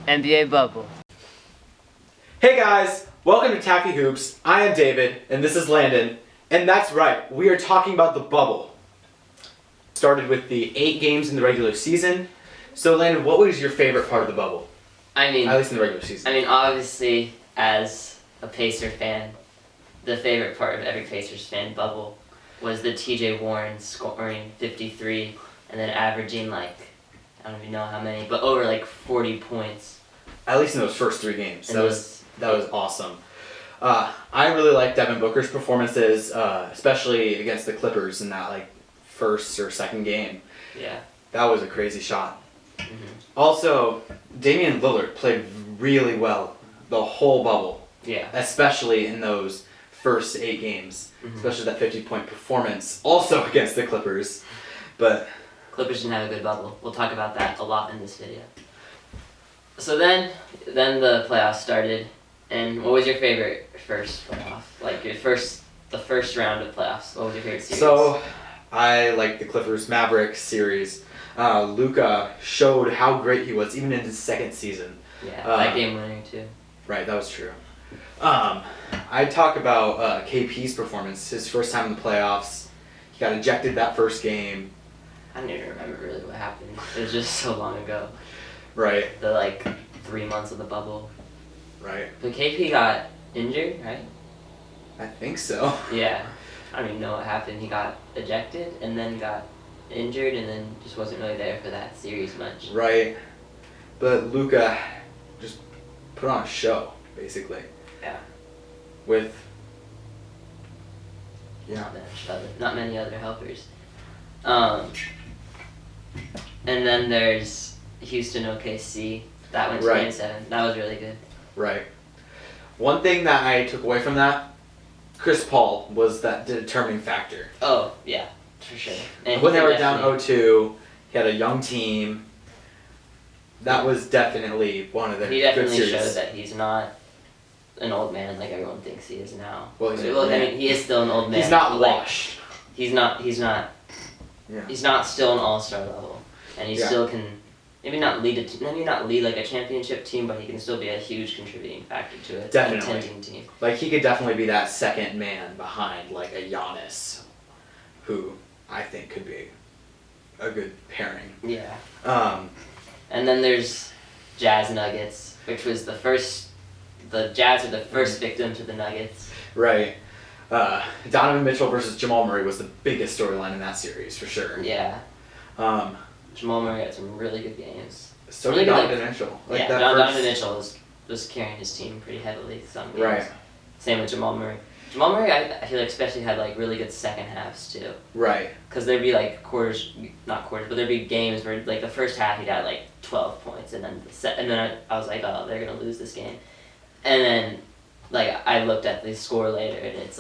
NBA bubble. Hey guys, welcome to Taffy Hoops. I am David, and this is Landon. And that's right, we are talking about the bubble. Started with the 8 games in the regular season. So Landon, what was your favorite part of the bubble? At least in the regular season. Obviously, as a Pacer fan, the favorite part of every Pacers fan bubble was the TJ Warren scoring 53 and then averaging I don't even know how many, but over 40 points. At least in those first 3 games. That was awesome. I really liked Devin Booker's performances, especially against the Clippers in that first or second game. Yeah. That was a crazy shot. Mm-hmm. Also, Damian Lillard played really well the whole bubble. Yeah. Especially in those first 8 games. Mm-hmm. Especially that 50-point performance, also against the Clippers. But Clippers didn't have a good bubble. We'll talk about that a lot in this video. So then the playoffs started, and what was your favorite first playoff? The first round of playoffs. What was your favorite series? So, I like the Clippers-Mavericks series. Luka showed how great he was even in his second season. Yeah, that game winning too. Right, that was true. I'd talk about KP's performance, his first time in the playoffs. He got ejected that first game. I don't even remember really what happened. It was just so long ago. Right. The 3 months of the bubble. Right. But KP got injured, right? I think so. Yeah. I don't even know what happened. He got ejected and then got injured and then just wasn't really there for that series much. Right. But Luka just put on a show, basically. Yeah. With not many other helpers. And then there's Houston OKC. That went to Game 7. That was really good. Right. One thing that I took away from that, Chris Paul was that determining factor. Oh, yeah, for sure. And when they were down 0-2, he had a young team. That was definitely one of the He good definitely series. showed that he's not an old man like everyone thinks he is now. Well, he is still an old man. He's not washed. He's not. Yeah. He's not still an all-star level, and he still can maybe not lead a championship team, but he can still be a huge contributing factor to a contending team. He could definitely be that second man behind a Giannis, who I think could be a good pairing. Yeah. And then there's Jazz Nuggets, which was the Jazz are the first victim to the Nuggets. Right. Donovan Mitchell versus Jamal Murray was the biggest storyline in that series, for sure. Yeah. Jamal Murray had some really good games. So did Donovan Mitchell. Donovan Mitchell was carrying his team pretty heavily some games. Right. Same with Jamal Murray. Jamal Murray, I feel especially had really good second halves too. Right. Because there'd be not quarters, but there'd be games where the first half he got 12 points, and then I was like, oh, they're gonna lose this game, and then I looked at the score later, and it's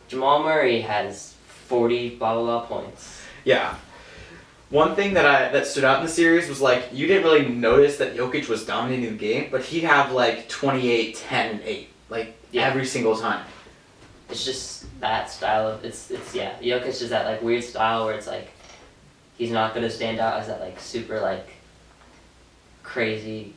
Jamal Murray has 40 blah blah blah points. Yeah. One thing that stood out in the series was you didn't really notice that Jokic was dominating the game, but he'd have 28, 10, and 8 every single time. It's just that style of Jokic is that weird style where it's he's not gonna stand out as that super crazy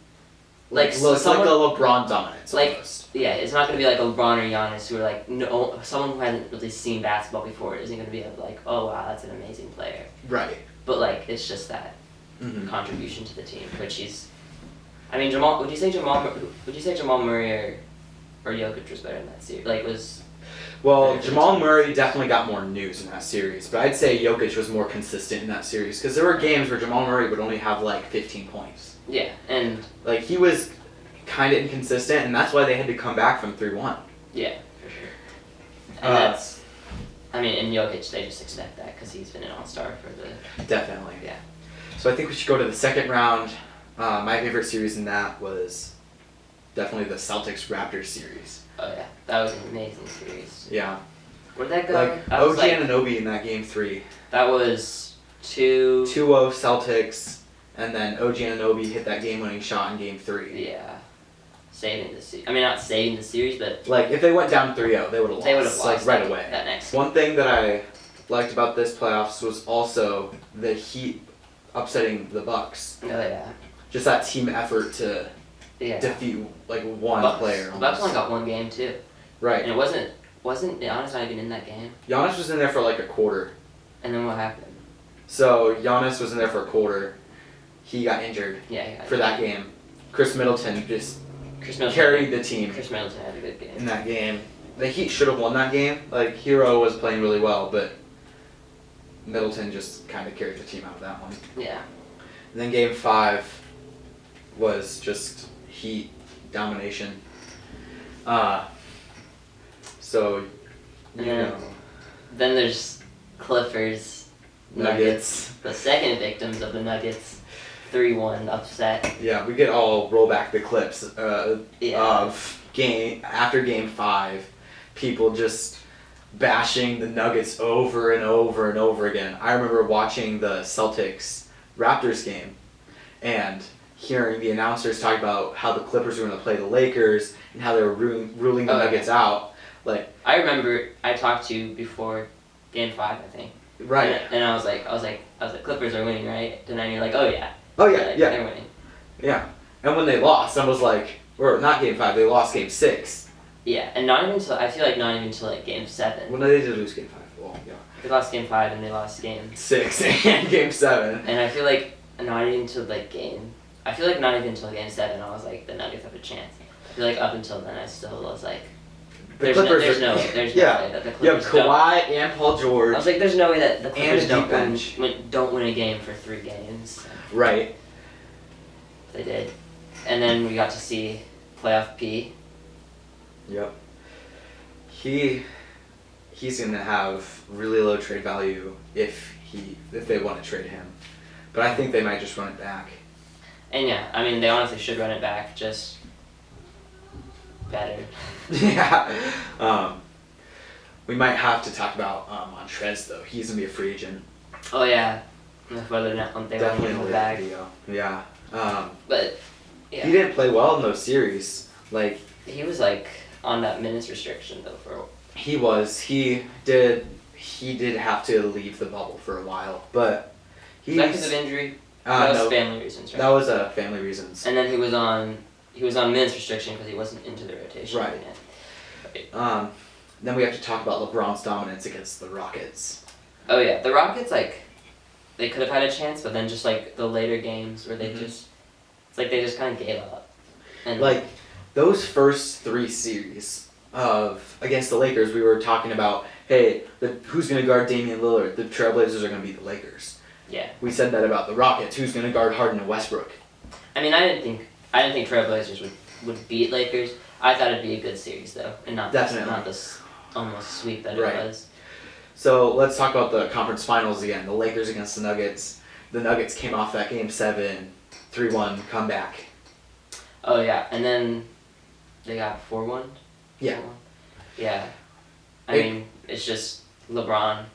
like a LeBron dominance almost. Yeah, it's not gonna be LeBron or Giannis who are someone who hasn't really seen basketball before isn't gonna be oh wow, that's an amazing player. Right. But it's just that contribution to the team, which he's. Jamal. Would you say Jamal Murray or Jokic was better in that series? Well, Jamal Murray definitely got more news in that series, but I'd say Jokic was more consistent in that series because there were games where Jamal Murray would only have 15 points. Yeah, and he was kind of inconsistent, and that's why they had to come back from 3-1. Yeah, for sure. And that's. In Jokic, they just expect that because he's been an all-star for the. Definitely. Yeah. So I think we should go to the second round. My favorite series in that was definitely the Celtics-Raptors series. Oh yeah, that was an amazing series. Yeah. Where'd that go? OG Anunoby in that game 3. That was 2-0 Celtics, and then OG Anunoby hit that game-winning shot in game 3. Yeah. Saving the series. Not saving the series, but if they went down 3-0, they would have lost. They would have lost right away. That next. One thing that I liked about this playoffs was also the Heat upsetting the Bucks. Oh yeah. just that team effort to Yeah. defeat like one player. The Bucks only got one game too. Right. And it wasn't Giannis not even in that game? Giannis was in there for like a quarter. And then what happened? So Giannis was in there for a quarter. He got injured for that game. Chris Middleton carried the team Chris Middleton had a good game in that game. The Heat should have won that game. Like Hero was playing really well, but Middleton just kind of carried the team out of that one. Yeah. And then Game 5 was just Heat domination. So, Then there's Clippers, Nuggets. the second victims of the Nuggets 3-1 upset. Yeah, we could all roll back the clips of after Game 5, people just bashing the Nuggets over and over and over again. I remember watching the Celtics-Raptors game and hearing the announcers talk about how the Clippers were going to play the Lakers and how they were ruling the Nuggets out. Like, I remember I talked to you before Game 5, I think. right. And I was like, Clippers are winning, right? And then you're like, oh yeah. Oh yeah, yeah. They're winning. Yeah. And when they lost, I was like, or not Game 5, they lost Game 6. Yeah, and not even until like Game 7. Well, no, they did lose Game 5. Well, yeah. They lost Game 5 and they lost Game 6 and Game 7. And I feel like not even until Game 7 I was like, the Nuggets have a chance. I feel like up until then I still was like, there's no way that the Clippers you have Kawhi and Paul George. I was like, there's no way that the Clippers and don't win a game for 3 games. Right. They did. And then we got to see playoff P. Yep. He's gonna have really low trade value if they want to trade him. But I think they might just run it back. And yeah, I mean they honestly should run it back, just better. Yeah. We might have to talk about Montrez though. He's gonna be a free agent. Oh yeah. Whether or not they want him back. Yeah. But yeah. He didn't play well in those series. Like he was like on that minutes restriction though for. He was. He did have to leave the bubble for a while, but Was that because of injury? That was family reasons, right? That was family reasons. And then he was on minutes restriction because he wasn't into the rotation. Right. Right. Then we have to talk about LeBron's dominance against the Rockets. Oh yeah, the Rockets they could have had a chance, but then just like the later games where they it's like they just kind of gave up. And like those first 3 series against the Lakers, we were talking about, hey, who's going to guard Damian Lillard? The Trailblazers are going to beat the Lakers. Yeah. We said that about the Rockets. Who's going to guard Harden and Westbrook? I mean, I didn't think Trailblazers would beat Lakers. I thought it'd be a good series though, and not this almost sweep that it was. So let's talk about the conference finals again. The Lakers against the Nuggets. The Nuggets came off that Game 7, 3-1 comeback. Oh yeah, and then they got 4-1. Yeah. 4-1? Yeah. I mean, it's just LeBron.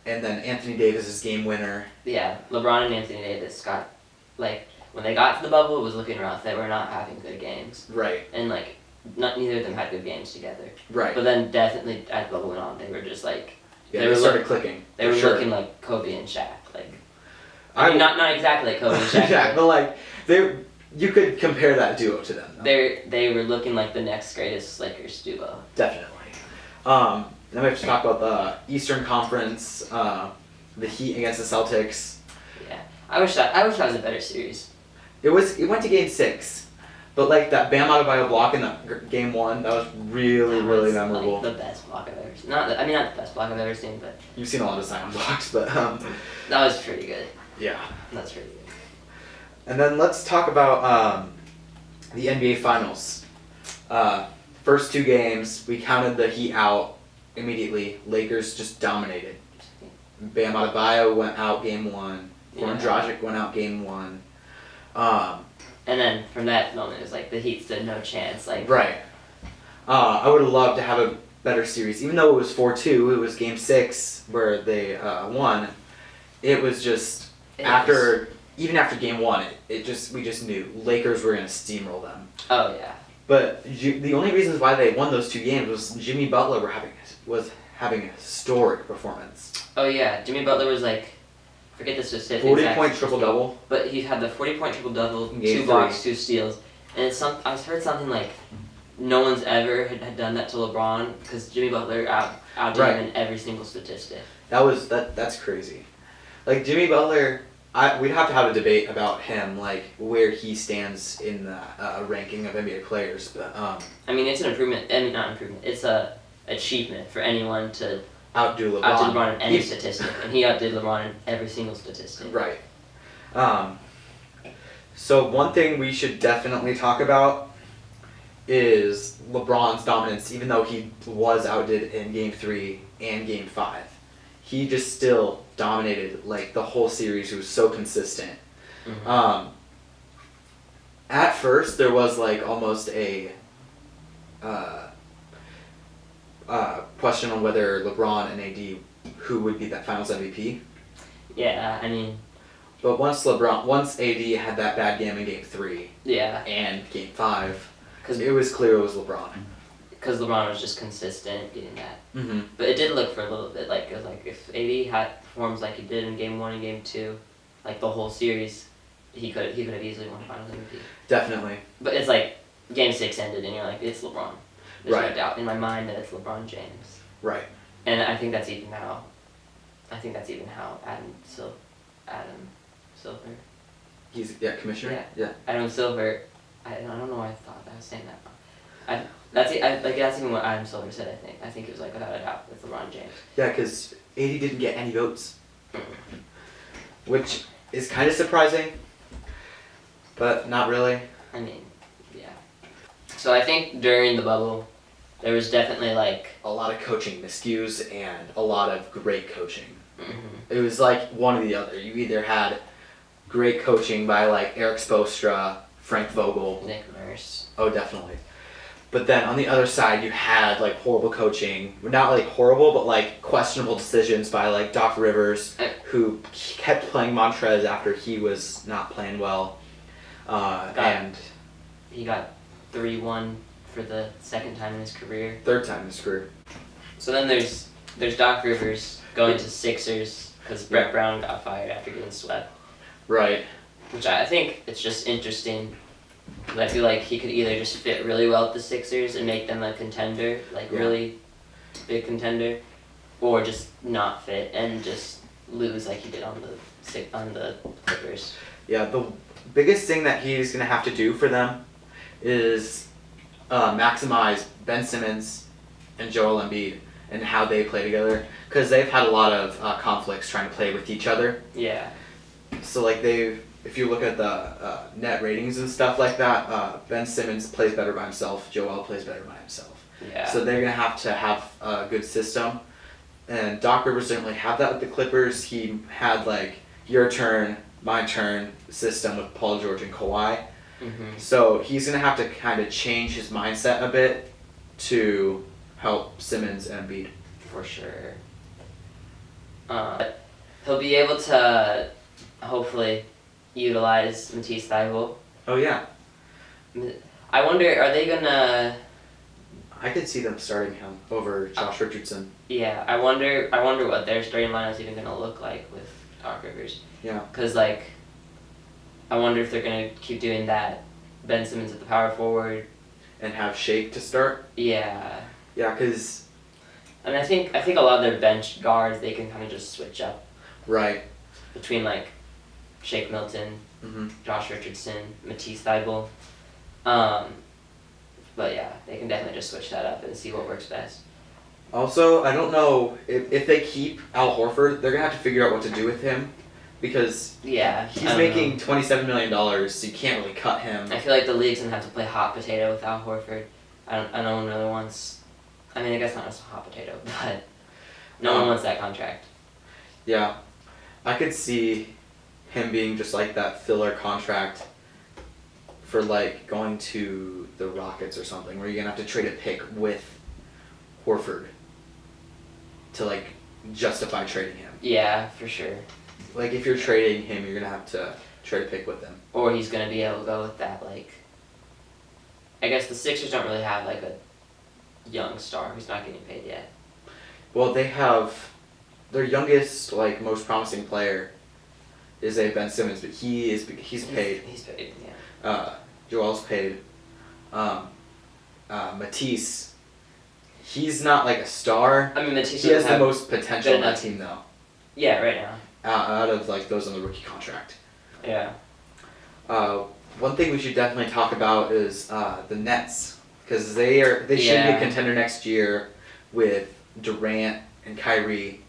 And then Anthony Davis' game winner. Yeah, LeBron and Anthony Davis got, like, when they got to the bubble, it was looking rough. They were not having good games. Right. And, like, neither of them had good games together. Right. But then definitely as the bubble went on, they were just, like... Yeah, they started clicking. They were looking like Kobe and Shaq. Like, I mean, not exactly like Kobe and Shaq. Yeah, but, like, you could compare that duo to them, though. They were looking like the next greatest Lakers duo. Definitely. Then we have to talk about the Eastern Conference, the Heat against the Celtics. Yeah, I wish that was a better series. It went to Game 6, but like that Bam Adebayo block in that Game 1, that was really memorable. Like, the best block I've ever seen. Not the best block I've ever seen, but you've seen a lot of Zion blocks, but that was pretty good. Yeah, that's pretty good. And then let's talk about the NBA Finals. First 2 games, we counted the Heat out immediately. Lakers just dominated. Bam Adebayo went out Game 1. Goran Dragic went out Game 1. And then from that moment, it was like the Heat stood no chance. Like right. I would have loved to have a better series, even though it was 4-2. It was Game 6 where they won. It was just even after Game 1, we just knew Lakers were gonna steamroll them. Oh yeah. But the only reasons why they won those 2 games was Jimmy Butler was having a historic performance. Oh yeah, Jimmy Butler was like forget the specific 40-point triple-double. But he had the 40-point triple-double, In game 2 blocks, 2 steals. And it's I heard something like no one's ever had done that to LeBron because Jimmy Butler outdid him in every single statistic. That's crazy. Like Jimmy Butler, we'd have to have a debate about him, like where he stands in the ranking of NBA players. But I mean, it's an improvement. I mean, not improvement. It's a achievement for anyone to outdo LeBron. Outdid LeBron in any statistic, and he outdid LeBron in every single statistic. Right. So one thing we should definitely talk about is LeBron's dominance, even though he was outdid in Game 3 and Game 5. He just still dominated like the whole series. He was so consistent. Mm-hmm. At first, there was like almost a question on whether LeBron and AD who would be that Finals MVP. Yeah, I mean. But once AD had that bad game in Game 3. Yeah. And Game 5. It was clear it was LeBron. Because LeBron was just consistent getting that. Mm-hmm. But it did look for a little bit like it was like if AD had performs like he did in Game 1 and Game 2, like the whole series, he could have easily won Finals MVP. Definitely. But it's like Game 6 ended and you're like, it's LeBron. There's right. no doubt in my mind that it's LeBron James. Right. And I think that's even how Adam Silver. He's commissioner. Yeah. Adam Silver. I don't know why I thought I was saying that. That's even what Adam Silver said. I think it was like without a doubt with LeBron James. Yeah, because AD didn't get any votes, which is kind of surprising, but not really. I mean, yeah. So I think during the bubble, there was definitely like a lot of coaching miscues and a lot of great coaching. Mm-hmm. It was like one or the other. You either had great coaching by like Eric Spoelstra, Frank Vogel, Nick Nurse. Oh, definitely. But then on the other side, you had like horrible coaching. Not like horrible, but like questionable decisions by like Doc Rivers, who kept playing Montrez after he was not playing well. And he got 3-1 for the second time in his career. Third time in his career. So then there's Doc Rivers going to Sixers because Brett Brown got fired after getting swept. Right. Which I think it's just interesting. I feel like he could either just fit really well with the Sixers and make them a contender, really big contender, or just not fit and just lose like he did on the Clippers. Yeah, the biggest thing that he's going to have to do for them is maximize Ben Simmons and Joel Embiid and how they play together, because they've had a lot of conflicts trying to play with each other. Yeah. So like if you look at the net ratings and stuff like that, Ben Simmons plays better by himself, Joel plays better by himself. Yeah. So they're going to have a good system. And Doc Rivers didn't really have that with the Clippers. He had like your turn, my turn system with Paul George and Kawhi. Mm-hmm. So he's going to have to kind of change his mindset a bit to help Simmons and Embiid. For sure. He'll be able to hopefully utilize Matisse Thybulle. Oh yeah. I wonder, are they gonna? I could see them starting him over Josh Richardson. Yeah, I wonder what their starting lineup is even gonna look like with Doc Rivers. Yeah. Cause like, I wonder if they're gonna keep doing that. Ben Simmons at the power forward. And have Shake to start. Yeah. Yeah, cause. I mean, I think a lot of their bench guards they can kind of just switch up. Right. Between like Shake Milton, Mm-hmm. Josh Richardson, Matisse Thybulle. But yeah, they can definitely just switch that up and see what works best. Also, I don't know if they keep Al Horford, they're gonna have to figure out what to do with him, because he's making $27 million, so you can't really cut him. I feel like the league's gonna have to play hot potato with Al Horford. No one really wants. I mean, I guess not as a hot potato, but no one wants that contract. Yeah, I could see him being just like that filler contract for like going to the Rockets or something, where you're gonna have to trade a pick with Horford to like justify trading him. Yeah, for sure. Like if you're trading him, you're gonna have to trade a pick with him. Or he's gonna be able to go with that like. I guess the Sixers don't really have like a young star who's not getting paid yet. Well, they have their youngest, like most promising player is a Ben Simmons, but he's paid. He's paid. Yeah. Joel's paid. Matisse, he's not like a star. I mean, Matisse He has doesn't the have most potential on good that enough- team though. Yeah, right now. Out of like those on the rookie contract. Yeah. One thing we should definitely talk about is the Nets, because they should be Yeah. a contender next year with Durant and Kyrie.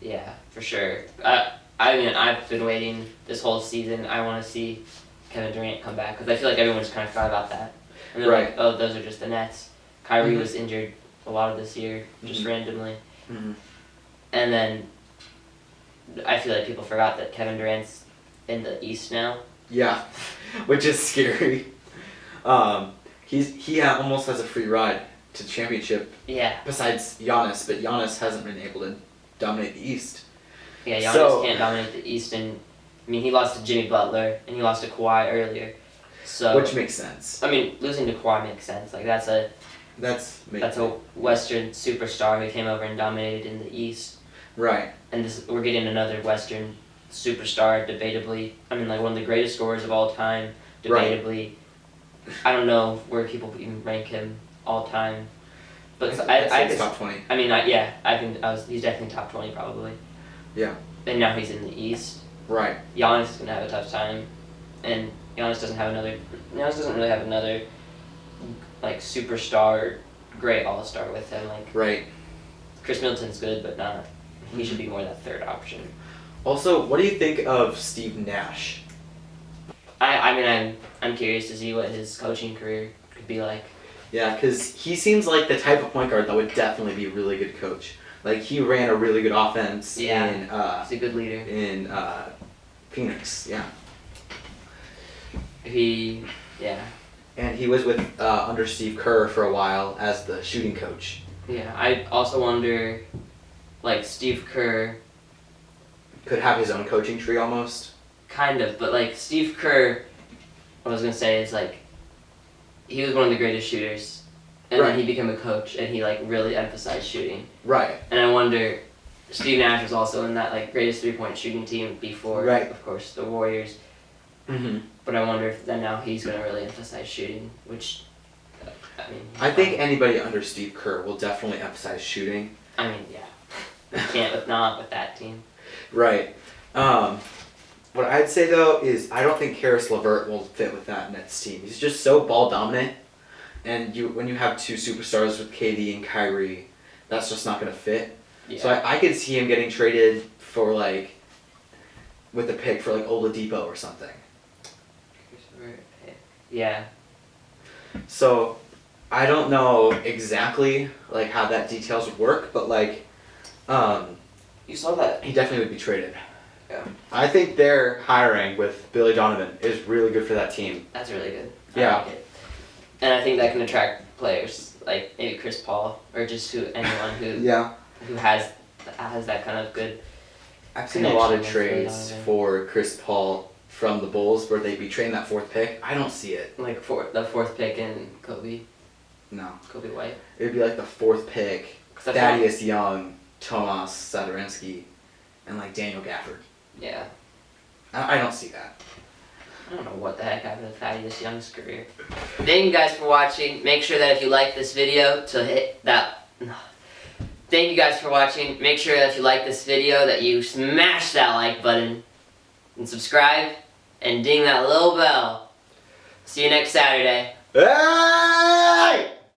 Yeah, for sure. I mean, I've been waiting this whole season. I want to see Kevin Durant come back because I feel like everyone just kind of forgot about that. And they're Right. like, oh, those are just the Nets. Kyrie Mhm. was injured a lot of this year, just Mhm. randomly. Mm-hmm. And then I feel like people forgot that Kevin Durant's in the East now. Yeah, which is scary. He almost has a free ride to the championship. Yeah. Besides Giannis, but Giannis hasn't been able to dominate the East. Yeah, Giannis So- can't dominate the East, and I mean, he lost to Jimmy Butler, and he lost to Kawhi earlier. So Which makes sense. I mean, losing to Kawhi makes sense. Like that's a Western superstar who came over and dominated in the East. Right. And we're getting another Western superstar, debatably. I mean, like one of the greatest scorers of all time, Right. debatably. I don't know where people even rank him all time, but I'd say I it's could. top 20. I mean, I think he's definitely top 20 probably. Yeah. And now he's in the East. Right. Giannis is gonna have a tough time, and Giannis doesn't really have another like superstar, great all-star with him. Like Right. Chris Middleton's good, but not. He should be more that third option. Also, what do you think of Steve Nash? I mean, I'm curious to see what his coaching career could be like. Yeah, because he seems like the type of point guard that would definitely be a really good coach. Like, he ran a really good offense Yeah. in He's a good leader. Phoenix, yeah. Yeah. And he was with under Steve Kerr for a while as the shooting coach. Yeah. I also wonder, like Steve Kerr, Could have his own coaching tree almost. kind of, but like Steve Kerr, what I was gonna say is like, he was one of the greatest shooters, and Right. then he became a coach, and he like really emphasized shooting. Right. And I wonder, Steve Nash was also in that like greatest 3-point shooting team before, Right. of course, the Warriors. Mm-hmm. But I wonder if then now he's gonna really emphasize shooting, which, I mean. I think anybody under Steve Kerr will definitely emphasize shooting. I mean, yeah. You can't not with that team. Right. What I'd say though is I don't think Karis LeVert will fit with that Nets team. He's just so ball dominant, and when you have two superstars with KD and Kyrie, that's just not gonna fit. Yeah. So I could see him getting traded for like, with a pick for like Oladipo or something. Yeah. So I don't know exactly like how that details would work, but like, You saw that. he definitely would be traded. Yeah. I think their hiring with Billy Donovan is really good for that team. That's really good. Yeah. I like it. And I think that can attract players like maybe Chris Paul or just anyone who has that kind of good. I've seen a lot of connection with Billy trades Donovan. for Chris Paul from the Bulls where they'd be trading that fourth pick. I don't see it. Like the fourth pick in Kobe White. It would be like the fourth pick, 'Cause I feel like- Thaddeus Young, Tomas Satoransky, and like Daniel Gafford. Yeah. I don't see that. I don't know what the heck happened to Thaddeus Young's career. Thank you guys for watching. Make sure that if you like this video to hit that. Thank you guys for watching. Make sure that if you like this video that you smash that like button and subscribe and ding that little bell. See you next Saturday. Ah!